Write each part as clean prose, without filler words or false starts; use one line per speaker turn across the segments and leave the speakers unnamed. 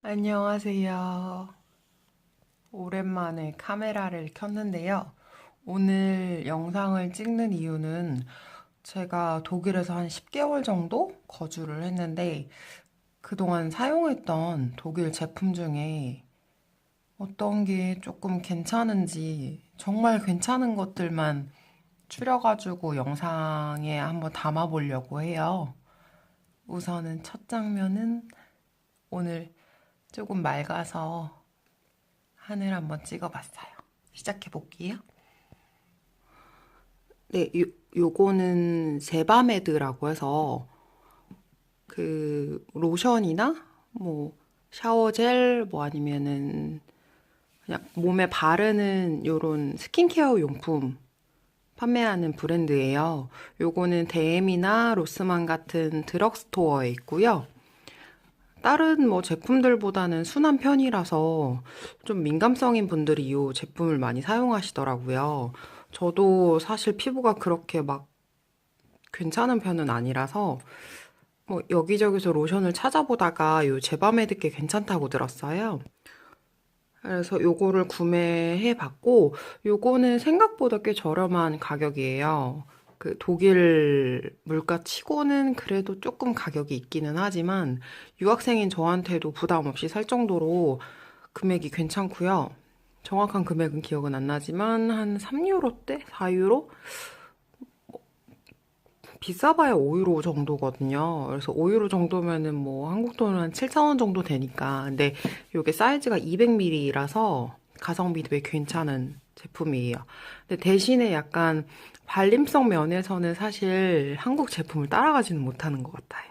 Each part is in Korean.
안녕하세요. 오랜만에 카메라를 켰는데요. 오늘 영상을 찍는 이유는 제가 독일에서 한 10개월 정도 거주를 했는데 그동안 사용했던 독일 제품 중에 어떤 게 조금 괜찮은지 정말 괜찮은 것들만 추려가지고 영상에 한번 담아보려고 해요. 우선은 첫 장면은 오늘 조금 맑아서 하늘 한번 찍어봤어요. 시작해볼게요. 네, 요거는 세바메드라고 해서 로션이나 뭐 샤워젤 뭐 아니면은 그냥 몸에 바르는 요런 스킨케어 용품 판매하는 브랜드예요. 요거는 대엠이나 로스만 같은 드럭스토어에 있고요. 다른 뭐 제품들보다는 순한 편이라서 좀 민감성인 분들이 이 제품을 많이 사용하시더라고요. 저도 사실 피부가 그렇게 막 괜찮은 편은 아니라서 뭐 여기저기서 로션을 찾아보다가 요 제바메드 게 괜찮다고 들었어요. 그래서 요거를 구매해 봤고 요거는 생각보다 꽤 저렴한 가격이에요. 그 독일 물가 치고는 그래도 조금 가격이 있기는 하지만 유학생인 저한테도 부담 없이 살 정도로 금액이 괜찮고요. 정확한 금액은 기억은 안 나지만 한 3유로대? 4유로? 비싸봐야 5유로 정도거든요. 그래서 5유로 정도면은 뭐 한국 돈은 한 7천 원 정도 되니까. 근데 이게 사이즈가 200ml라서 가성비 되게 괜찮은 제품이에요. 근데 대신에 약간 발림성 면에서는 사실 한국 제품을 따라가지는 못하는 것 같아요.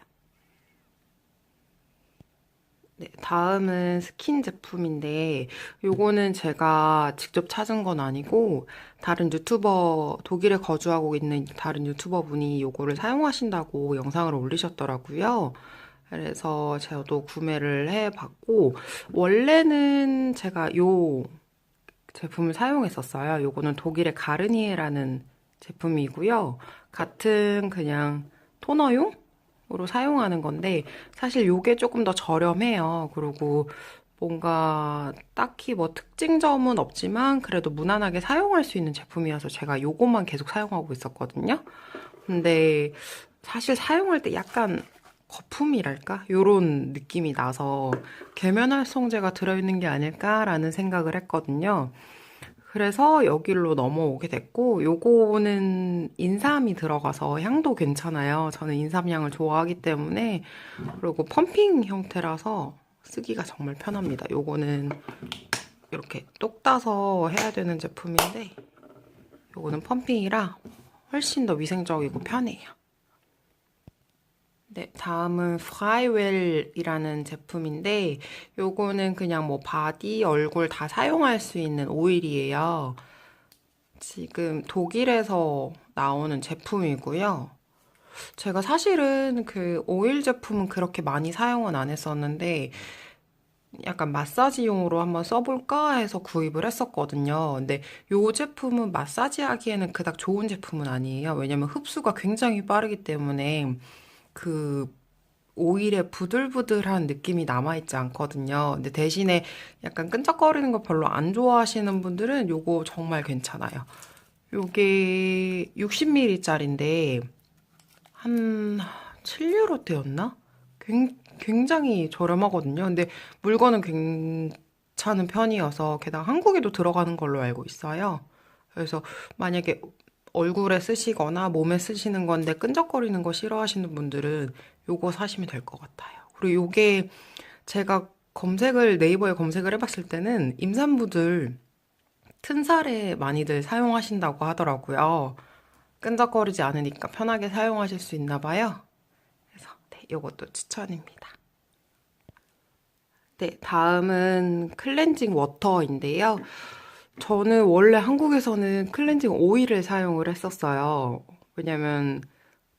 네, 다음은 스킨 제품인데, 요거는 제가 직접 찾은 건 아니고, 다른 유튜버, 독일에 거주하고 있는 다른 유튜버 분이 요거를 사용하신다고 영상을 올리셨더라고요. 그래서 저도 구매를 해봤고, 원래는 제가 요 제품을 사용했었어요. 요거는 독일의 가르니에라는 제품이고요. 같은 그냥 토너용? 으로 사용하는 건데 사실 요게 조금 더 저렴해요. 그리고 뭔가 딱히 뭐 특징점은 없지만 그래도 무난하게 사용할 수 있는 제품이어서 제가 요것만 계속 사용하고 있었거든요. 근데 사실 사용할 때 약간 거품이랄까? 요런 느낌이 나서 계면활성제가 들어있는 게 아닐까라는 생각을 했거든요. 그래서 여기로 넘어오게 됐고, 요거는 인삼이 들어가서 향도 괜찮아요. 저는 인삼향을 좋아하기 때문에, 그리고 펌핑 형태라서 쓰기가 정말 편합니다. 요거는 이렇게 똑 따서 해야 되는 제품인데, 요거는 펌핑이라 훨씬 더 위생적이고 편해요. 네, 다음은 프라이웰이라는 제품인데, 요거는 그냥 뭐 바디, 얼굴 다 사용할 수 있는 오일이에요. 지금 독일에서 나오는 제품이고요. 제가 사실은 그 오일 제품은 그렇게 많이 사용은 안 했었는데 약간 마사지용으로 한번 써볼까 해서 구입을 했었거든요. 근데 이 제품은 마사지 하기에는 그닥 좋은 제품은 아니에요. 왜냐면 흡수가 굉장히 빠르기 때문에 그 오일의 부들부들한 느낌이 남아있지 않거든요. 근데 대신에 약간 끈적거리는 거 별로 안 좋아하시는 분들은 요거 정말 괜찮아요. 요게 60ml짜리인데 한 7유로대였나? 굉장히 저렴하거든요. 근데 물건은 괜찮은 편이어서 게다가 한국에도 들어가는 걸로 알고 있어요. 그래서 만약에 얼굴에 쓰시거나 몸에 쓰시는 건데 끈적거리는 거 싫어하시는 분들은 요거 사시면 될 것 같아요. 그리고 요게 제가 네이버에 검색을 해봤을 때는 임산부들 튼살에 많이들 사용하신다고 하더라고요. 끈적거리지 않으니까 편하게 사용하실 수 있나 봐요. 그래서 네, 이것도 추천입니다. 네, 다음은 클렌징 워터인데요. 저는 원래 한국에서는 클렌징 오일을 사용을 했었어요. 왜냐면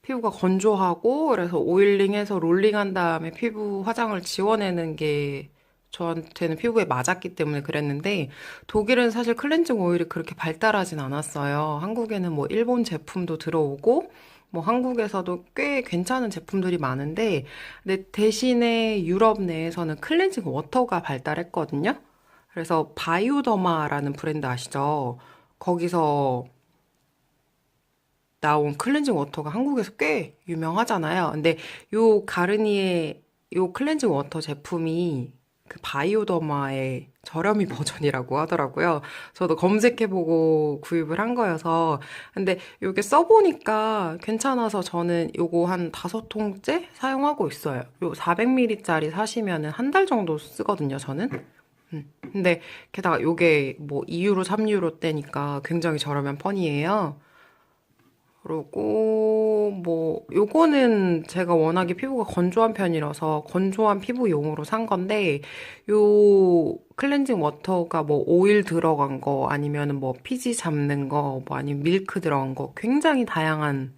피부가 건조하고 그래서 오일링해서 롤링한 다음에 피부 화장을 지워내는 게 저한테는 피부에 맞았기 때문에 그랬는데 독일은 사실 클렌징 오일이 그렇게 발달하진 않았어요. 한국에는 뭐 일본 제품도 들어오고 뭐 한국에서도 꽤 괜찮은 제품들이 많은데, 근데 대신에 유럽 내에서는 클렌징 워터가 발달했거든요. 그래서 바이오더마라는 브랜드 아시죠? 거기서 나온 클렌징 워터가 한국에서 꽤 유명하잖아요. 근데 요 가르니에 요 클렌징 워터 제품이 그 바이오더마의 저렴이 버전이라고 하더라고요. 저도 검색해보고 구입을 한 거여서. 근데 요게 써보니까 괜찮아서 저는 요거 한 5통째 사용하고 있어요. 요 400ml짜리 사시면은 한 달 정도 쓰거든요, 저는. 근데 게다가 요게 뭐 2유로, 3유로대니까 굉장히 저렴한 편이에요. 그리고 뭐 요거는 제가 워낙에 피부가 건조한 편이라서 건조한 피부용으로 산 건데 요 클렌징 워터가 뭐 오일 들어간 거 아니면은 뭐 피지 잡는 거 뭐 아니면 밀크 들어간 거 굉장히 다양한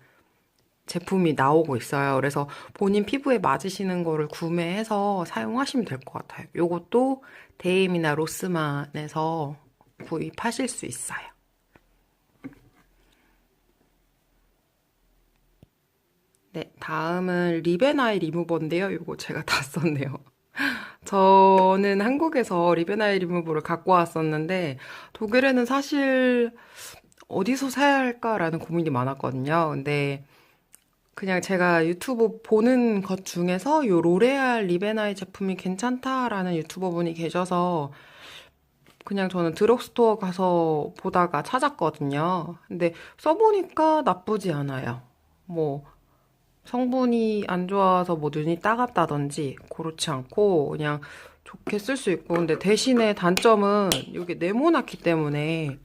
제품이 나오고 있어요. 그래서 본인 피부에 맞으시는 거를 구매해서 사용하시면 될 것 같아요. 요것도 데임이나 로스만에서 구입하실 수 있어요. 네, 다음은 리베나이 리무버인데요. 이거 제가 다 썼네요. 저는 한국에서 리베나이 리무버를 갖고 왔었는데 독일에는 사실 어디서 사야 할까라는 고민이 많았거든요. 근데 그냥 제가 유튜브 보는 것 중에서 요 로레알 리베나이 제품이 괜찮다라는 유튜버 분이 계셔서 그냥 저는 드럭스토어 가서 보다가 찾았거든요. 근데 써보니까 나쁘지 않아요. 뭐 성분이 안 좋아서 뭐 눈이 따갑다든지 그렇지 않고 그냥 좋게 쓸 수 있고 근데 대신에 단점은 이게 네모나기 때문에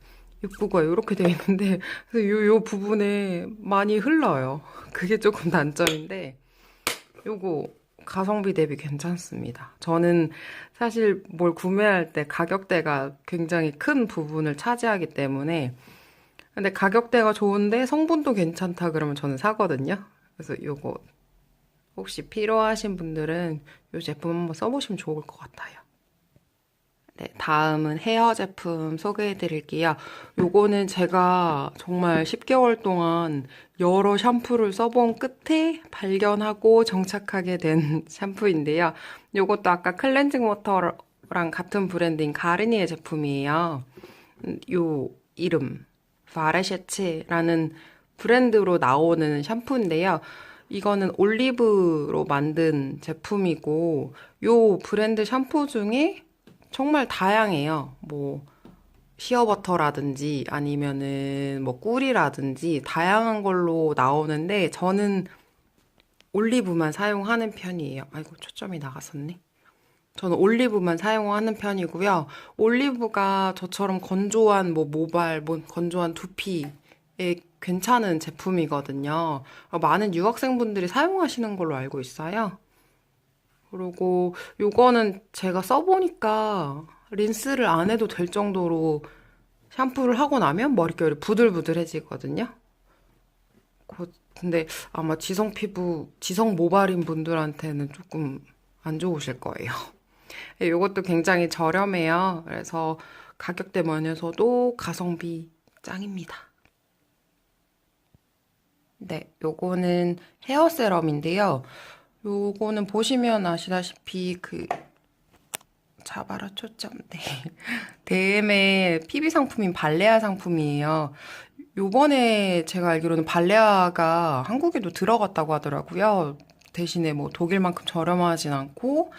입구가 이렇게 돼 있는데 그래서 요 부분에 많이 흘러요. 그게 조금 단점인데 요거 가성비 대비 괜찮습니다. 저는 사실 뭘 구매할 때 가격대가 굉장히 큰 부분을 차지하기 때문에 근데 가격대가 좋은데 성분도 괜찮다 그러면 저는 사거든요. 그래서 요거 혹시 필요하신 분들은 이 제품 한번 써보시면 좋을 것 같아요. 네, 다음은 헤어 제품 소개해 드릴게요. 요거는 제가 정말 10개월 동안 여러 샴푸를 써본 끝에 발견하고 정착하게 된 샴푸인데요. 요것도 아까 클렌징 워터랑 같은 브랜드인 가르니에 제품이에요. 요 이름 바레셰체라는 브랜드로 나오는 샴푸인데요. 이거는 올리브로 만든 제품이고 요 브랜드 샴푸 중에 정말 다양해요. 뭐 시어버터라든지 아니면은 뭐 꿀이라든지 다양한 걸로 나오는데 저는 올리브만 사용하는 편이에요. 아이고 초점이 나갔었네. 저는 올리브만 사용하는 편이고요. 올리브가 저처럼 건조한 뭐 모발, 뭐 건조한 두피에 괜찮은 제품이거든요. 많은 유학생분들이 사용하시는 걸로 알고 있어요. 그리고 요거는 제가 써보니까 린스를 안 해도 될 정도로 샴푸를 하고 나면 머릿결이 부들부들해지거든요. 근데 아마 지성 피부, 지성 모발인 분들한테는 조금 안 좋으실 거예요. 요것도 굉장히 저렴해요. 그래서 가격대 면에서도 가성비 짱입니다. 네, 요거는 헤어 세럼인데요. 요거는 보시면 아시다시피 그 자바라 초점 네. DM의 PB 상품인 발레아 상품이에요. 요번에 제가 알기로는 발레아가 한국에도 들어갔다고 하더라고요. 대신에 뭐 독일만큼 저렴하진 않고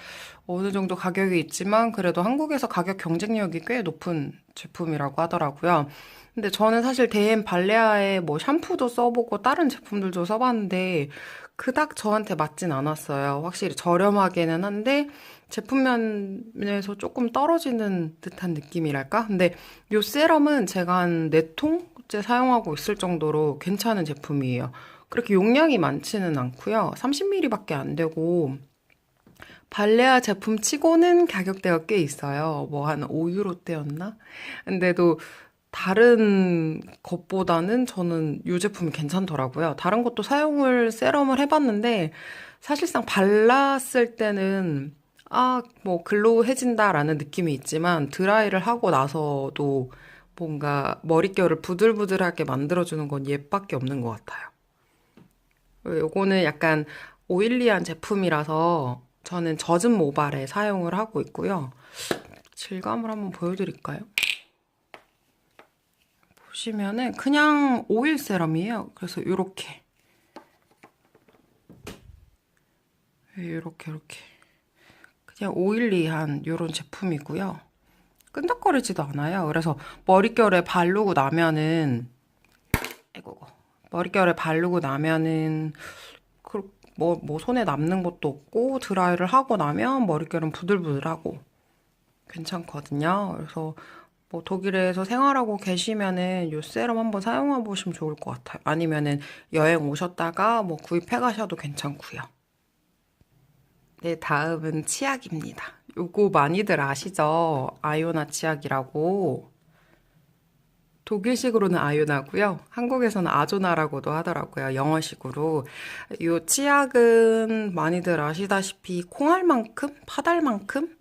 어느 정도 가격이 있지만 그래도 한국에서 가격 경쟁력이 꽤 높은 제품이라고 하더라고요. 근데 저는 사실 대엠 발레아의 뭐 샴푸도 써보고 다른 제품들도 써봤는데 그닥 저한테 맞진 않았어요. 확실히 저렴하게는 한데 제품 면에서 조금 떨어지는 듯한 느낌이랄까? 근데 요 세럼은 제가 한 4통째 사용하고 있을 정도로 괜찮은 제품이에요. 그렇게 용량이 많지는 않고요. 30ml밖에 안 되고 발레아 제품 치고는 가격대가 꽤 있어요. 뭐 한 5유로대였나? 근데도 다른 것보다는 저는 이 제품이 괜찮더라고요. 다른 것도 세럼을 해봤는데 사실상 발랐을 때는 뭐 글로우해진다라는 느낌이 있지만 드라이를 하고 나서도 뭔가 머릿결을 부들부들하게 만들어주는 건 얘밖에 없는 것 같아요. 요거는 약간 오일리한 제품이라서 저는 젖은 모발에 사용을 하고 있고요. 질감을 한번 보여드릴까요? 보시면은 그냥 오일 세럼이에요. 그래서 이렇게 그냥 오일리한 이런 제품이고요. 끈적거리지도 않아요. 그래서 머릿결에 바르고 나면은 아이고 머릿결에 바르고 나면은 뭐 손에 남는 것도 없고 드라이를 하고 나면 머릿결은 부들부들하고 괜찮거든요. 그래서 뭐 독일에서 생활하고 계시면은 요 세럼 한번 사용해 보시면 좋을 것 같아요. 아니면은 여행 오셨다가 뭐 구입해 가셔도 괜찮고요. 네, 다음은 치약입니다. 요거 많이들 아시죠? 아요나 치약이라고. 독일식으로는 아요나고요. 한국에서는 아조나라고도 하더라고요. 영어식으로. 요 치약은 많이들 아시다시피 콩알만큼? 파달만큼?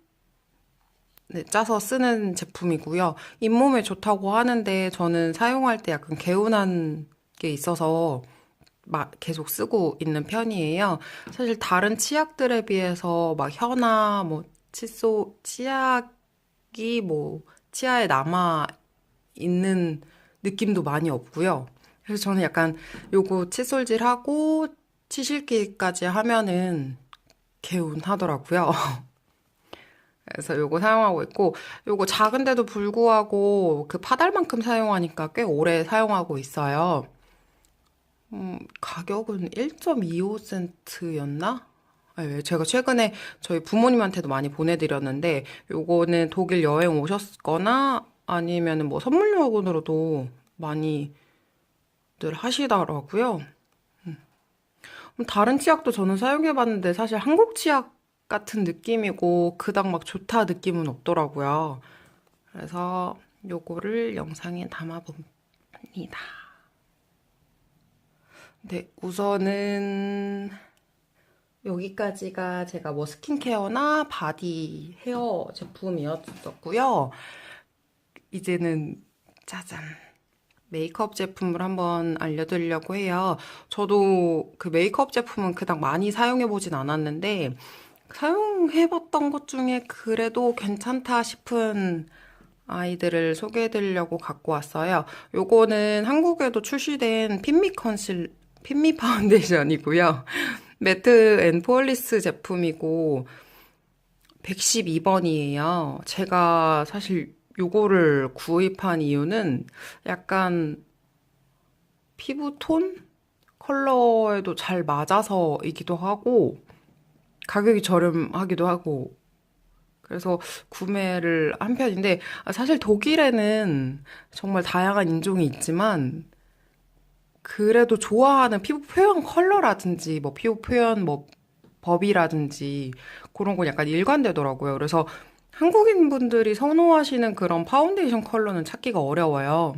네, 짜서 쓰는 제품이고요. 잇몸에 좋다고 하는데 저는 사용할 때 약간 개운한 게 있어서 막 계속 쓰고 있는 편이에요. 사실 다른 치약들에 비해서 막 혀나 뭐 치약이 뭐 치아에 남아 있는 느낌도 많이 없고요. 그래서 저는 약간 요거 칫솔질하고 치실기까지 하면은 개운하더라고요. 그래서 요거 사용하고 있고, 요거 작은데도 불구하고 그 파달만큼 사용하니까 꽤 오래 사용하고 있어요. 가격은 1.25센트였나? 제가 최근에 저희 부모님한테도 많이 보내드렸는데, 요거는 독일 여행 오셨거나 아니면은 뭐 선물용으로도 많이들 하시더라고요. 다른 치약도 저는 사용해봤는데 사실 한국 치약 같은 느낌이고 그닥 막 좋다 느낌은 없더라고요. 그래서 요거를 영상에 담아봅니다. 네, 우선은 여기까지가 제가 뭐 스킨케어나 바디 헤어 제품이었었고요. 이제는 짜잔. 메이크업 제품을 한번 알려드리려고 해요. 저도 그 메이크업 제품은 그닥 많이 사용해보진 않았는데, 사용해봤던 것 중에 그래도 괜찮다 싶은 아이들을 소개해드리려고 갖고 왔어요. 요거는 한국에도 출시된 핀미 파운데이션이고요. 매트 앤 폴리스 제품이고, 112번이에요. 제가 사실 요거를 구입한 이유는 약간 피부톤? 컬러에도 잘 맞아서이기도 하고, 가격이 저렴하기도 하고, 그래서 구매를 한 편인데, 사실 독일에는 정말 다양한 인종이 있지만, 그래도 좋아하는 피부 표현 컬러라든지, 뭐 피부 표현 뭐 법이라든지, 그런 건 약간 일관되더라고요. 그래서 한국인 분들이 선호하시는 그런 파운데이션 컬러는 찾기가 어려워요.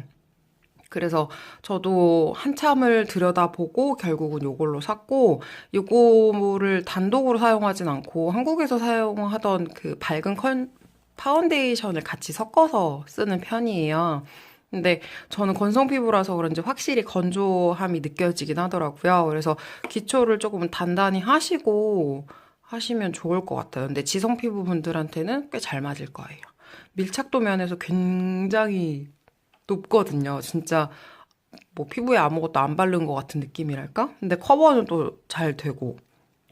그래서 저도 한참을 들여다보고 결국은 요걸로 샀고, 요거를 단독으로 사용하진 않고 한국에서 사용하던 그 밝은 파운데이션을 같이 섞어서 쓰는 편이에요. 근데 저는 건성 피부라서 그런지 확실히 건조함이 느껴지긴 하더라고요. 그래서 기초를 조금 단단히 하시고 하시면 좋을 것 같아요. 근데 지성 피부 분들한테는 꽤 잘 맞을 거예요. 밀착도 면에서 굉장히 높거든요. 진짜 뭐 피부에 아무것도 안 바른 것 같은 느낌이랄까? 근데 커버는 또 잘 되고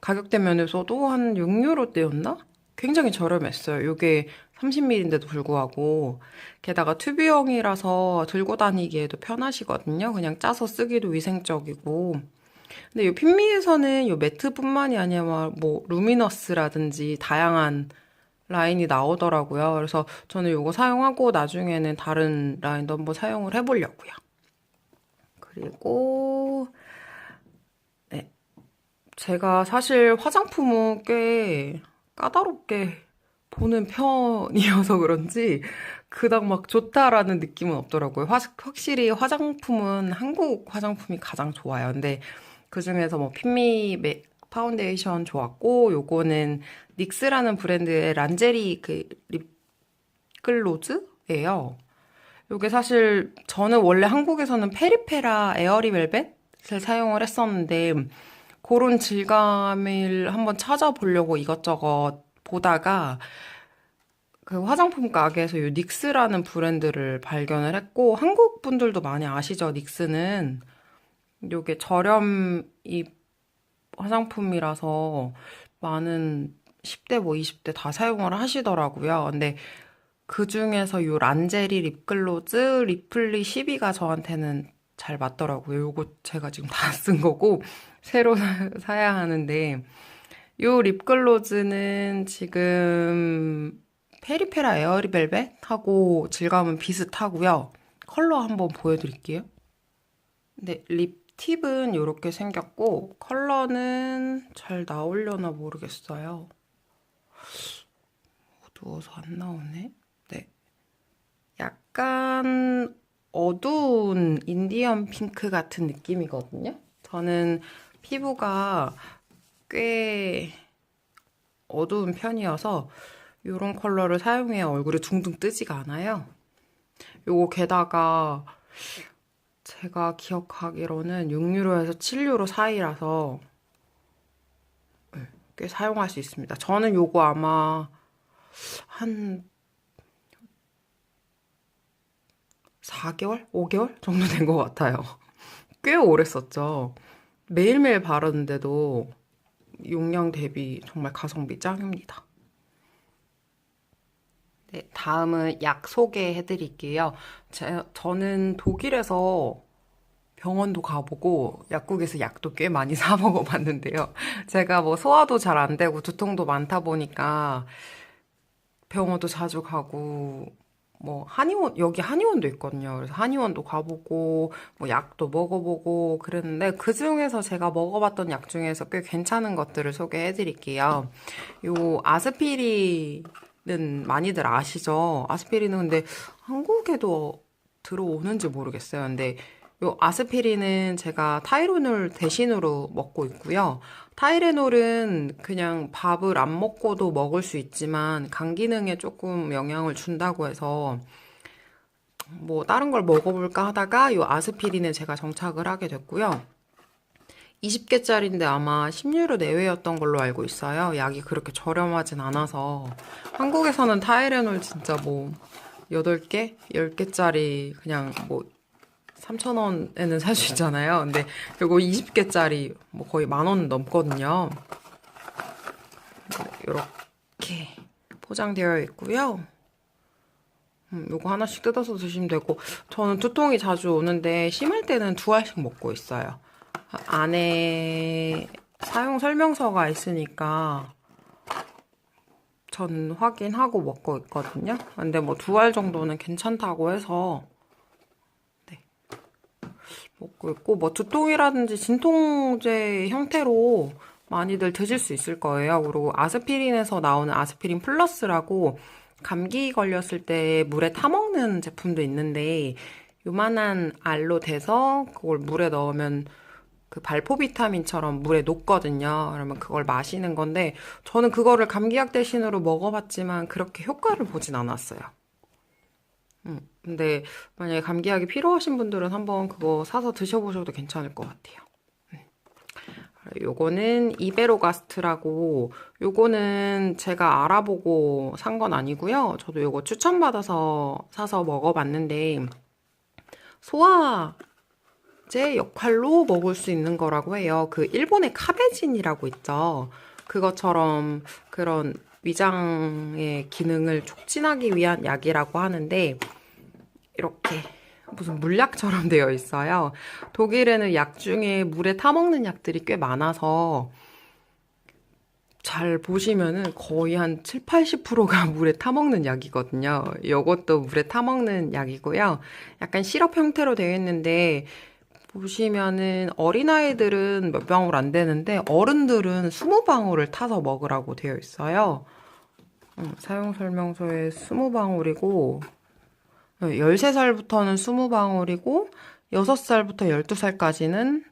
가격대 면에서도 한 6유로대였나? 굉장히 저렴했어요. 이게 30ml인데도 불구하고 게다가 튜브형이라서 들고 다니기에도 편하시거든요. 그냥 짜서 쓰기도 위생적이고 근데 이 핀미에서는 이 매트뿐만이 아니라 뭐 루미너스라든지 다양한 라인이 나오더라고요. 그래서 저는 이거 사용하고 나중에는 다른 라인도 한번 사용을 해보려고요. 그리고 네, 제가 사실 화장품은 꽤 까다롭게 보는 편이어서 그런지 그닥 막 좋다라는 느낌은 없더라고요. 확실히 화장품은 한국 화장품이 가장 좋아요. 근데 그중에서 뭐 핀미 파운데이션 좋았고 요거는 닉스라는 브랜드의 란제리 그 립글로즈예요. 요게 사실 저는 원래 한국에서는 페리페라 에어리 벨벳을 사용을 했었는데 그런 질감을 한번 찾아보려고 이것저것 보다가 그 화장품 가게에서 이 닉스라는 브랜드를 발견을 했고 한국 분들도 많이 아시죠? 닉스는 요게 저렴 이 화장품이라서 많은 10대 뭐 20대 다 사용을 하시더라고요. 근데 그 중에서 요 란제리 립글로즈 리플리 12가 저한테는 잘 맞더라고요. 요거 제가 지금 다 쓴 거고 새로 사야 하는데 요 립글로즈는 지금 페리페라 에어리벨벳하고 질감은 비슷하고요. 컬러 한번 보여드릴게요. 근데 립 팁은 이렇게 생겼고 컬러는 잘 나오려나 모르겠어요. 어두워서 안 나오네. 네, 약간 어두운 인디언 핑크 같은 느낌이거든요. 저는 피부가 꽤 어두운 편이어서 이런 컬러를 사용해야 얼굴이 둥둥 뜨지가 않아요. 요거 게다가 제가 기억하기로는 6유로에서 7유로 사이라서 꽤 사용할 수 있습니다. 저는 요거 아마 한 4개월? 5개월 정도 된 것 같아요. 꽤 오래 썼죠. 매일매일 바르는데도 용량 대비 정말 가성비 짱입니다. 네, 다음은 약 소개해 드릴게요. 저는 독일에서 병원도 가보고 약국에서 약도 꽤 많이 사 먹어봤는데요. 제가 뭐 소화도 잘 안 되고 두통도 많다 보니까 병원도 자주 가고 뭐 한의원 여기 한의원도 있거든요. 그래서 한의원도 가보고 뭐 약도 먹어보고 그랬는데 그 중에서 제가 먹어봤던 약 중에서 꽤 괜찮은 것들을 소개해 드릴게요. 요 아스피린은 많이들 아시죠? 아스피린은 근데 한국에도 들어오는지 모르겠어요. 근데 요 아스피린은 제가 타이레놀 대신으로 먹고 있고요. 타이레놀은 그냥 밥을 안 먹고도 먹을 수 있지만 간 기능에 조금 영향을 준다고 해서 뭐 다른 걸 먹어볼까 하다가 요 아스피린에 제가 정착을 하게 됐고요. 20개짜리인데 아마 10유로 내외였던 걸로 알고 있어요. 약이 그렇게 저렴하진 않아서 한국에서는 타이레놀 진짜 뭐 8개, 10개짜리 그냥 뭐 3,000원에는 살 수 있잖아요. 근데 이거 20개짜리 뭐 거의 10,000원 넘거든요. 이렇게 포장되어 있고요. 요거 하나씩 뜯어서 드시면 되고 저는 두통이 자주 오는데 심할 때는 2알씩 먹고 있어요. 안에 사용 설명서가 있으니까 전 확인하고 먹고 있거든요. 근데 뭐 2알 정도는 괜찮다고 해서 먹고 있고 뭐 두통이라든지 진통제 형태로 많이들 드실 수 있을 거예요. 그리고 아스피린에서 나오는 아스피린 플러스라고 감기 걸렸을 때 물에 타먹는 제품도 있는데 요만한 알로 돼서 그걸 물에 넣으면 그 발포 비타민처럼 물에 녹거든요. 그러면 그걸 마시는 건데 저는 그거를 감기약 대신으로 먹어봤지만 그렇게 효과를 보진 않았어요. 근데 만약에 감기약이 필요하신 분들은 한번 그거 사서 드셔보셔도 괜찮을 것 같아요. 요거는 이베로가스트라고 요거는 제가 알아보고 산 건 아니고요. 저도 요거 추천받아서 사서 먹어봤는데 소화제 역할로 먹을 수 있는 거라고 해요. 그 일본의 카베진이라고 있죠. 그것처럼 그런 위장의 기능을 촉진하기 위한 약이라고 하는데 이렇게 무슨 물약처럼 되어 있어요. 독일에는 약 중에 물에 타먹는 약들이 꽤 많아서 잘 보시면은 거의 한 7, 80%가 물에 타먹는 약이거든요. 이것도 물에 타먹는 약이고요. 약간 시럽 형태로 되어 있는데 보시면은 어린아이들은 몇 방울 안 되는데 어른들은 20방울을 타서 먹으라고 되어 있어요. 사용 설명서에 20방울이고 13살부터는 20방울이고 6살부터 12살까지는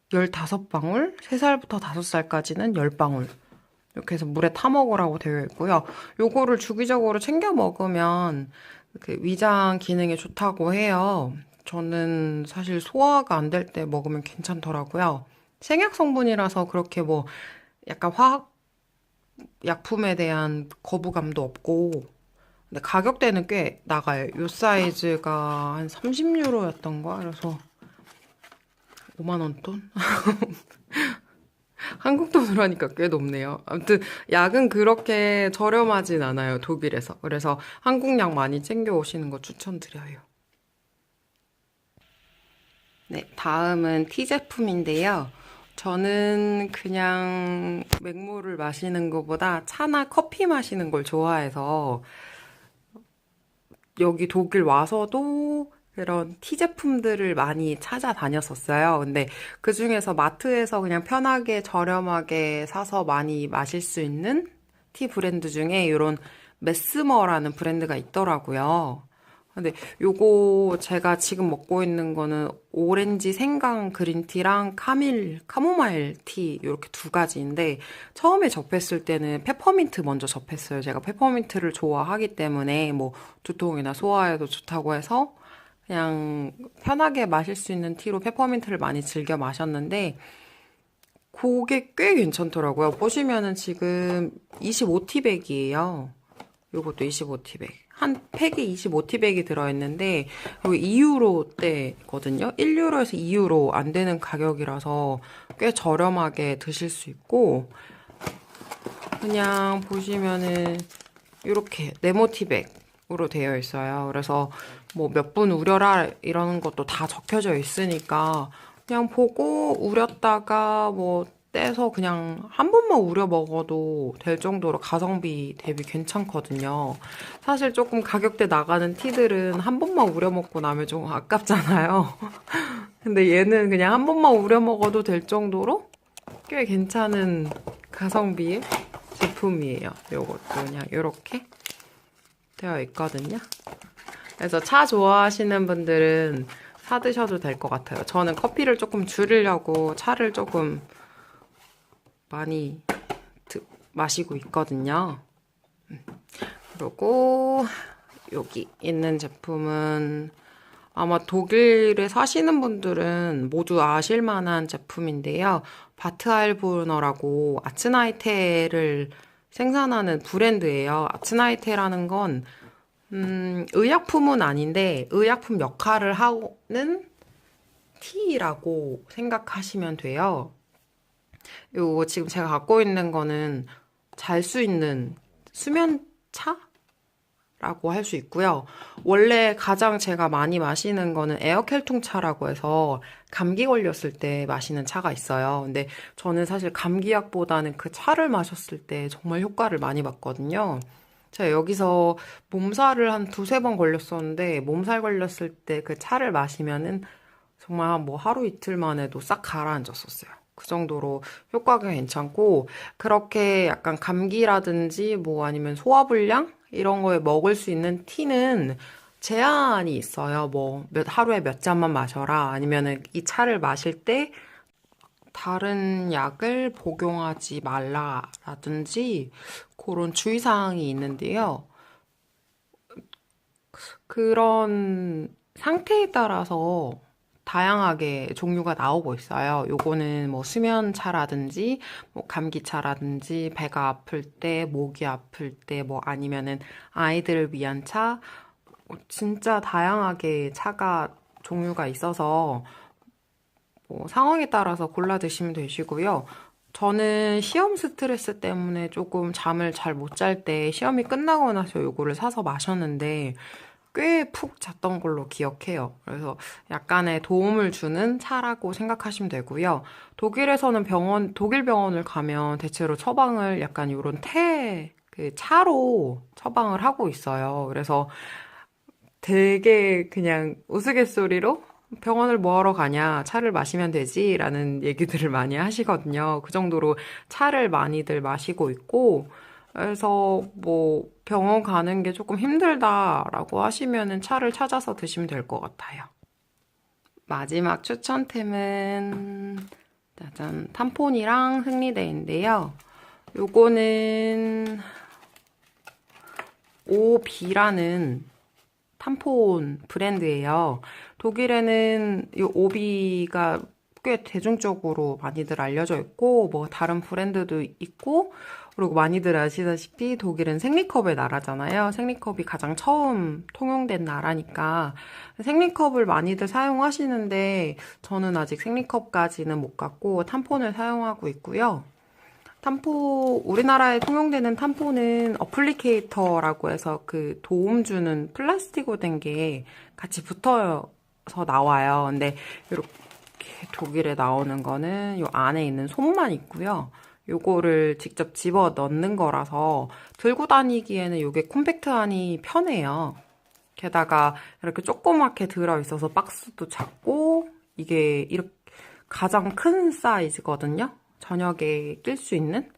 15방울, 3살부터 5살까지는 10방울 이렇게 해서 물에 타 먹으라고 되어 있고요. 요거를 주기적으로 챙겨 먹으면 그 위장 기능에 좋다고 해요. 저는 사실 소화가 안 될 때 먹으면 괜찮더라고요. 생약 성분이라서 그렇게 뭐 약간 화학 약품에 대한 거부감도 없고, 근데 가격대는 꽤 나가요. 요 사이즈가 한 30유로였던가? 그래서 5만 원 돈? 한국 돈으로 하니까 꽤 높네요. 아무튼 약은 그렇게 저렴하진 않아요, 독일에서. 그래서 한국 약 많이 챙겨 오시는 거 추천드려요. 네, 다음은 티 제품인데요. 저는 그냥 맹물을 마시는 것보다 차나 커피 마시는 걸 좋아해서 여기 독일 와서도 그런 티 제품들을 많이 찾아다녔었어요. 근데 그 중에서 마트에서 그냥 편하게 저렴하게 사서 많이 마실 수 있는 티 브랜드 중에 이런 메스머라는 브랜드가 있더라고요. 근데 요거 제가 지금 먹고 있는 거는 오렌지 생강 그린티랑 카모마일 티 이렇게 두 가지인데 처음에 접했을 때는 페퍼민트 먼저 접했어요. 제가 페퍼민트를 좋아하기 때문에 뭐 두통이나 소화에도 좋다고 해서 그냥 편하게 마실 수 있는 티로 페퍼민트를 많이 즐겨 마셨는데 그게 꽤 괜찮더라고요. 보시면은 지금 25티백이에요. 요것도 25티백. 한 팩에 25티백이 들어있는데, 여기 2유로대거든요? 1유로에서 2유로 안 되는 가격이라서 꽤 저렴하게 드실 수 있고, 그냥 보시면은, 이렇게 네모티백으로 되어 있어요. 그래서 뭐 몇 분 우려라 이런 것도 다 적혀져 있으니까, 그냥 보고 우렸다가 뭐 떼서 그냥 한 번만 우려 먹어도 될 정도로 가성비 대비 괜찮거든요. 사실 조금 가격대 나가는 티들은 한 번만 우려 먹고 나면 좀 아깝잖아요. 근데 얘는 그냥 한 번만 우려 먹어도 될 정도로 꽤 괜찮은 가성비의 제품이에요. 요것도 그냥 이렇게 되어 있거든요. 그래서 차 좋아하시는 분들은 사 드셔도 될 것 같아요. 저는 커피를 조금 줄이려고 차를 조금 많이 마시고 있거든요. 그리고 여기 있는 제품은 아마 독일에 사시는 분들은 모두 아실 만한 제품인데요. 바트알보너라고 아츠나이테를 생산하는 브랜드예요. 아츠나이테라는 건 의약품은 아닌데 의약품 역할을 하는 티라고 생각하시면 돼요. 요 지금 제가 갖고 있는 거는 잘 수 있는 수면차? 라고 할 수 있고요. 원래 가장 제가 많이 마시는 거는 에어켈통차라고 해서 감기 걸렸을 때 마시는 차가 있어요. 근데 저는 사실 감기약보다는 그 차를 마셨을 때 정말 효과를 많이 봤거든요. 제가 여기서 몸살을 한 두세 번 걸렸었는데 몸살 걸렸을 때 그 차를 마시면은 정말 뭐 하루 이틀 만에도 싹 가라앉았었어요. 그 정도로 효과가 괜찮고 그렇게 약간 감기라든지 뭐 아니면 소화불량 이런 거에 먹을 수 있는 티는 제한이 있어요. 뭐 하루에 몇 잔만 마셔라 아니면은 이 차를 마실 때 다른 약을 복용하지 말라라든지 그런 주의사항이 있는데요. 그런 상태에 따라서 다양하게 종류가 나오고 있어요. 요거는 뭐 수면차라든지, 뭐 감기차라든지, 배가 아플 때, 목이 아플 때, 뭐 아니면은 아이들을 위한 차, 진짜 다양하게 차가 종류가 있어서 뭐 상황에 따라서 골라 드시면 되시고요. 저는 시험 스트레스 때문에 조금 잠을 잘 못 잘 때 시험이 끝나고 나서 요거를 사서 마셨는데 꽤 푹 잤던 걸로 기억해요. 그래서 약간의 도움을 주는 차라고 생각하시면 되고요. 독일에서는 독일 병원을 가면 대체로 처방을 약간 이런 그 차로 처방을 하고 있어요. 그래서 되게 그냥 우스갯소리로 병원을 뭐하러 가냐, 차를 마시면 되지, 라는 얘기들을 많이 하시거든요. 그 정도로 차를 많이들 마시고 있고, 그래서 뭐 병원 가는 게 조금 힘들다라고 하시면은 차를 찾아서 드시면 될 것 같아요. 마지막 추천템은 짜잔, 탐폰이랑 생리대인데요. 요거는 오비라는 탐폰 브랜드예요. 독일에는 이 오비가 꽤 대중적으로 많이들 알려져 있고, 뭐 다른 브랜드도 있고, 그리고 많이들 아시다시피 독일은 생리컵의 나라잖아요. 생리컵이 가장 처음 통용된 나라니까 생리컵을 많이들 사용하시는데 저는 아직 생리컵까지는 못 갔고 탐폰을 사용하고 있고요. 우리나라에 통용되는 탐폰은 어플리케이터라고 해서 그 도움 주는 플라스틱으로 된 게 같이 붙어서 나와요. 근데 이렇게 독일에 나오는 거는 요 안에 있는 솜만 있고요. 요거를 직접 집어 넣는 거라서 들고 다니기에는 요게 콤팩트하니 편해요. 게다가 이렇게 조그맣게 들어있어서 박스도 작고 이게 이렇게 가장 큰 사이즈거든요. 저녁에 낄 수 있는?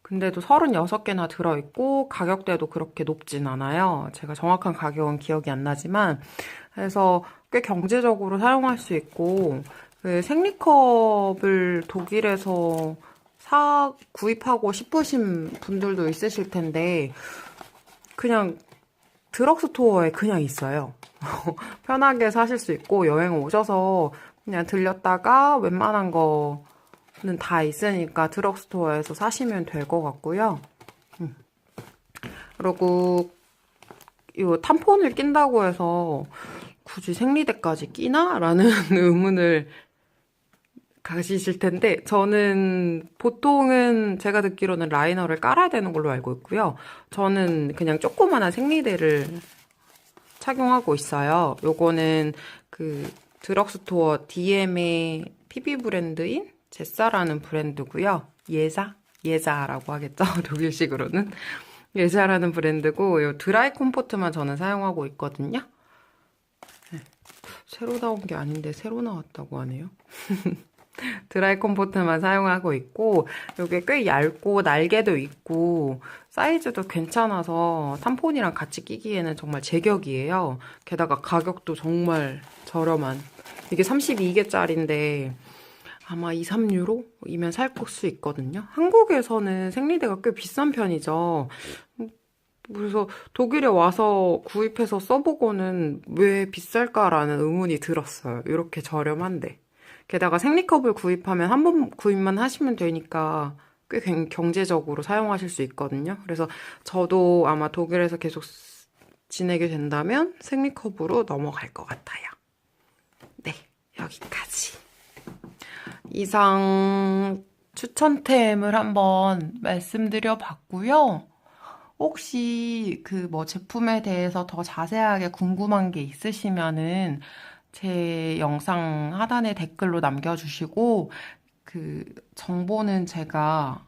근데도 36개나 들어있고 가격대도 그렇게 높진 않아요. 제가 정확한 가격은 기억이 안 나지만 그래서 꽤 경제적으로 사용할 수 있고 그 생리컵을 독일에서 구입하고 싶으신 분들도 있으실 텐데 그냥 드럭스토어에 그냥 있어요. 편하게 사실 수 있고 여행 오셔서 그냥 들렸다가 웬만한 거는 다 있으니까 드럭스토어에서 사시면 될 것 같고요. 그리고 이 탐폰을 낀다고 해서 굳이 생리대까지 끼나? 라는 의문을 가지실 텐데 저는 보통은 제가 듣기로는 라이너를 깔아야 되는 걸로 알고 있고요. 저는 그냥 조그만한 생리대를 착용하고 있어요. 요거는 그 드럭스토어 DM의 PB 브랜드인 제사라는 브랜드고요. 예자라고 하겠죠. 독일식으로는. 예자라는 브랜드고 요 드라이 콤포트만 저는 사용하고 있거든요. 새로 나온 게 아닌데 새로 나왔다고 하네요. 드라이 콤포트만 사용하고 있고 이게 꽤 얇고 날개도 있고 사이즈도 괜찮아서 탐폰이랑 같이 끼기에는 정말 제격이에요. 게다가 가격도 정말 저렴한 이게 32개짜리인데 아마 2, 3유로이면 살 수 있거든요. 한국에서는 생리대가 꽤 비싼 편이죠. 그래서 독일에 와서 구입해서 써보고는 왜 비쌀까라는 의문이 들었어요. 이렇게 저렴한데. 게다가 생리컵을 구입하면 한 번 구입만 하시면 되니까 꽤 경제적으로 사용하실 수 있거든요. 그래서 저도 아마 독일에서 계속 지내게 된다면 생리컵으로 넘어갈 것 같아요. 네, 여기까지. 이상 추천템을 한번 말씀드려 봤고요. 혹시 그 뭐 제품에 대해서 더 자세하게 궁금한 게 있으시면은 제 영상 하단에 댓글로 남겨주시고 그 정보는 제가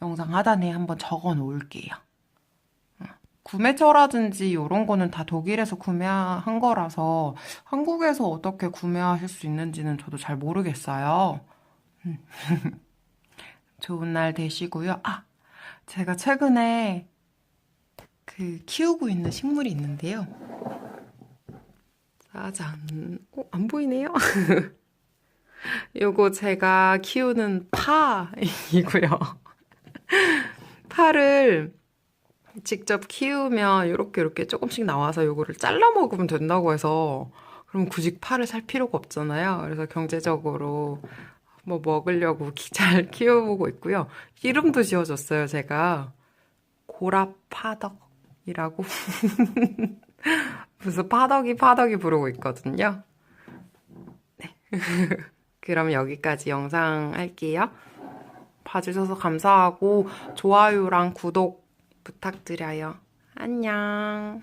영상 하단에 한번 적어 놓을게요. 구매처라든지 이런 거는 다 독일에서 구매한 거라서 한국에서 어떻게 구매하실 수 있는지는 저도 잘 모르겠어요. 좋은 날 되시고요. 제가 최근에 그 키우고 있는 식물이 있는데요. 짜잔. 안 보이네요? 요거 제가 키우는 파이고요. 파를 직접 키우면 이렇게 조금씩 나와서 요거를 잘라 먹으면 된다고 해서 그럼 굳이 파를 살 필요가 없잖아요. 그래서 경제적으로 뭐 먹으려고 잘 키워보고 있고요. 이름도 지어줬어요, 제가. 고라파덕이라고. 무슨 파덕이 부르고 있거든요. 네. 그럼 여기까지 영상 할게요. 봐주셔서 감사하고 좋아요랑 구독 부탁드려요. 안녕.